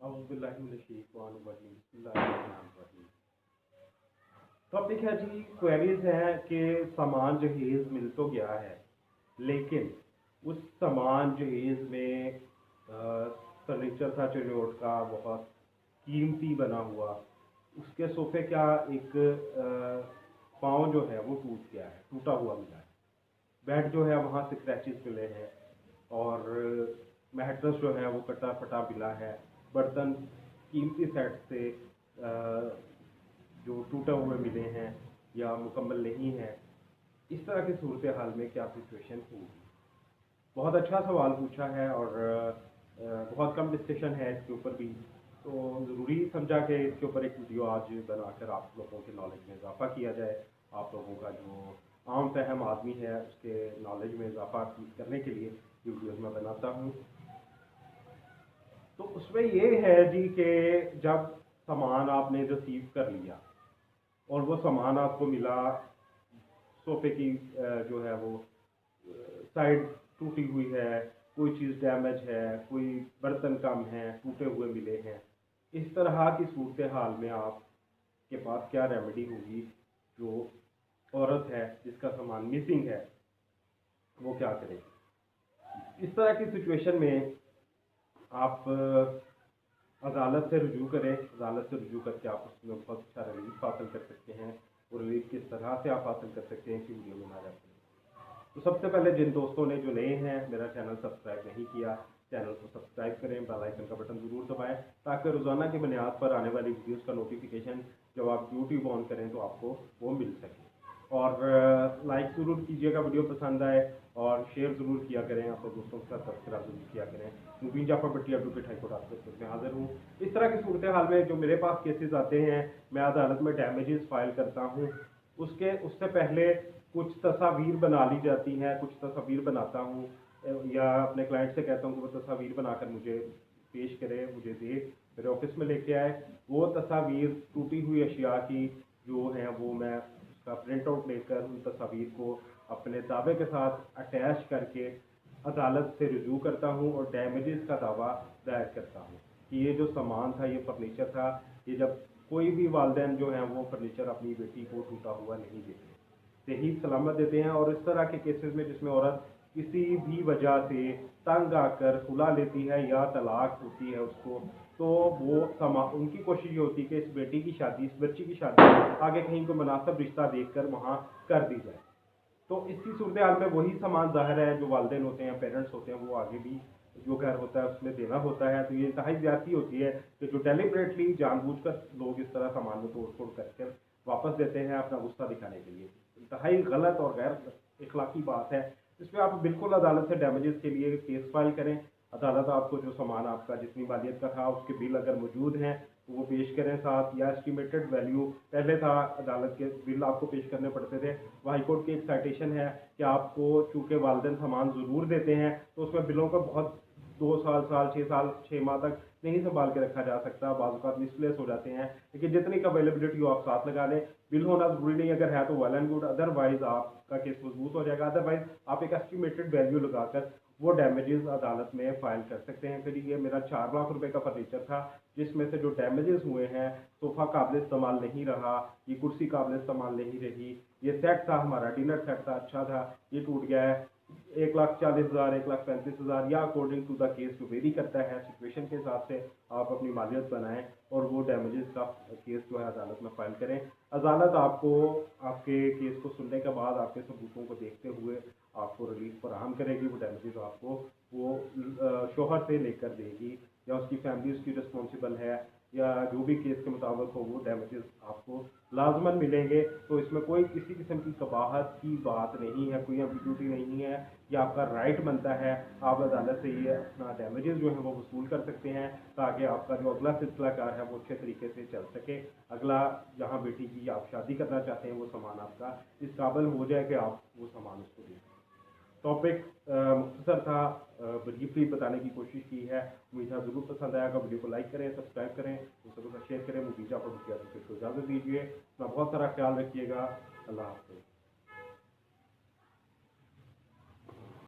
बिस्मिल्लाहिर्रहमानिर्रहीम। टॉपिक है जी, क्वेरीज है कि सामान जहेज मिल तो गया है, लेकिन उस सामान जहेज में फर्नीचर था चिन्नौट का, बहुत कीमती बना हुआ। उसके सोफे क्या एक पाँव जो है वो टूट गया है, टूटा हुआ मिला है। बेड जो है वहाँ से क्रैचेस मिले हैं, और मैट्रेस जो है वो कटा फटा मिला है। बर्तन कीमती सेट से जो टूटे हुए मिले हैं या मुकम्मल नहीं है। इस तरह की सूरत हाल में क्या सिचुएशन होगी? बहुत अच्छा सवाल पूछा है, और बहुत कम डिस्कशन है इसके ऊपर भी, तो ज़रूरी समझा कि इसके ऊपर एक वीडियो आज बनाकर आप लोगों के नॉलेज में इजाफा किया जाए। आप लोगों का जो आम फहम आदमी है उसके नॉलेज में इजाफा करने के लिए वीडियोज़ मैं बनाता हूँ। तो उसमें ये है जी कि जब सामान आपने रिसीव कर लिया और वो सामान आपको मिला, सोफे की जो है वो साइड टूटी हुई है, कोई चीज़ डैमेज है, कोई बर्तन कम है, टूटे हुए मिले हैं। इस तरह की सूरत हाल में आपके पास क्या रेमेडी होगी? जो औरत है जिसका सामान मिसिंग है वो क्या करेगी? इस तरह की सिचुएशन में आप अदालत से रुजू करें। अदालत से रुजू करके आप उसमें बहुत अच्छा रिलीफ हासिल कर सकते हैं। वो रिलीफ किस तरह से आप हासिल कर सकते हैं इसी वीडियो में आ जाते हैं। तो सबसे पहले जिन दोस्तों ने जो नए हैं, मेरा चैनल सब्सक्राइब नहीं किया, चैनल को सब्सक्राइब करें, बेल आइकन का बटन ज़रूर दबाएं, ताकि रोज़ाना की बुनियाद पर आने वाली वीडियोस का नोटिफिकेशन जब आप यूट्यूब ऑन करें तो आपको वो मिल सके। और लाइक ज़रूर कीजिएगा वीडियो पसंद आए, और शेयर ज़रूर किया करें, अपने दोस्तों के साथ सब्सक्राइब ज़रूर किया करें। मुबीन जाफर भट्टी एडवोकेट हाईकोर्ट आपके में हाजिर हूँ। इस तरह की सूरत हाल में जो मेरे पास केसेस आते हैं, मैं अदालत में डैमेजेस फाइल करता हूँ। उससे पहले कुछ तस्वीर बना ली जाती हैं, कुछ तस्वीर बनाता हूँ, या अपने क्लाइंट से कहता हूँ कि वो तस्वीर बनाकर मुझे पेश करे, मुझे दे, मेरे ऑफिस में लेके आए। वो तस्वीर टूटी हुई अशिया की जो है वो मैं उसका प्रिंट आउट लेकर उन तस्वीर को अपने दावे के साथ अटैच करके अदालत से रुजू करता हूँ और डैमेजेस का दावा दायर करता हूँ कि ये जो सामान था, ये फर्नीचर था, ये जब कोई भी वालदेन जो हैं वो फर्नीचर अपनी बेटी को टूटा हुआ नहीं देते, सही सलामत देते हैं। और इस तरह के केसेस में जिसमें औरत किसी भी वजह से तंग आकर खुला लेती है या तलाक होती है उसको, तो वो उनकी कोशिश ये होती है कि इस बेटी की शादी, इस बच्ची की शादी आगे कहीं को मुनासिब रिश्ता देखकर वहाँ कर दी जाए। तो इसी सूरत हाल में वही सामान ज़ाहिर है जो वालदेन होते हैं, पेरेंट्स होते हैं, वो आगे भी जो घर होता है उसमें देना होता है। तो ये इंतहाई ज़्यादती होती है कि जो डेलिबरेटली जानबूझकर लोग इस तरह सामान में तोड़ फोड़ करके वापस देते हैं अपना गुस्सा दिखाने के लिए। इंतहाई गलत और गैर इखलाकी बात है। इसमें आप बिल्कुल अदालत से डैमेजेस के लिए केस फाइल करें। अदालत आपको जो सामान आपका जितनी मालियत का था उसके बिल अगर मौजूद हैं तो वो पेश करें साथ, या एस्टिमेटेड वैल्यू पहले था अदालत के बिल आपको पेश करने पड़ते थे। वो हाईकोर्ट की एक साइटेशन है कि आपको चूँकि वालदेन सामान ज़रूर देते हैं तो उसमें बिलों का बहुत 2 साल 6 साल 6 माह तक नहीं संभाल के रखा जा सकता, बाज़ औक़ात मिसप्लेस हो जाते हैं। लेकिन जितनी का अवेलेबिलिटी हो आप साथ लगा लें, बिल होना ज़रूरी नहीं, अगर है तो वेल एंड गुड, अदरवाइज़ आपका केस मजबूत हो जाएगा। अदरवाइज़ आप एक एस्टिमेटेड वैल्यू लगाकर वो डैमेजेस अदालत में फ़ाइल कर सकते हैं। फिर ये मेरा 4 लाख रुपए का फर्नीचर था, जिसमें से जो डैमेजेस हुए हैं, सोफ़ा काबिल इस्तेमाल नहीं रहा, ये कुर्सी काबिल इस्तेमाल नहीं रही, ये सेट था हमारा, डिनर सेट था, अच्छा था, ये टूट गया है। 1,40,000, 1,35,000, या अकॉर्डिंग टू द केस जो वेरी करता है, सिचुएशन के हिसाब से आप अपनी मालियत बनाएं और वो डैमेजेस का केस जो है अदालत में फाइल करें। अदालत आपको आपके केस को सुनने के बाद आपके सबूतों को देखते हुए आपको रिलीफ फराहम करेगी। वो डैमेजेस आपको वो शोहर से लेकर देगी, या उसकी फैमिली उसकी रिस्पॉन्सिबल है, या जो भी केस के मुताबिक हो वो डैमेजेस आपको लाजमन मिलेंगे। तो इसमें कोई किसी किस्म की कबाहत की बात नहीं है, कोई एम्बिग्यूटी नहीं है, ये आपका राइट बनता है। आप अदालत से ये अपना डैमेजेस जो है वो वसूल कर सकते हैं, ताकि आपका जो अगला सिलसिला कार है वो अच्छे तरीके से चल सके। अगला जहाँ बेटी की आप शादी करना चाहते हैं वो सामान आपका इस काबिल हो जाए कि आप वो सामान उसको दें। टॉपिक मुख्तसर था, ब्रीफली बताने की कोशिश की है। उम्मीद है ज़रूर पसंद आएगा। वीडियो को लाइक करें, सब्सक्राइब करें, दूसरों के साथ शेयर करें। मुबीन जाफर भट्टी को इजाज़त दीजिए। अपना बहुत सारा ख्याल रखिएगा। अल्लाह हाफ़िज़।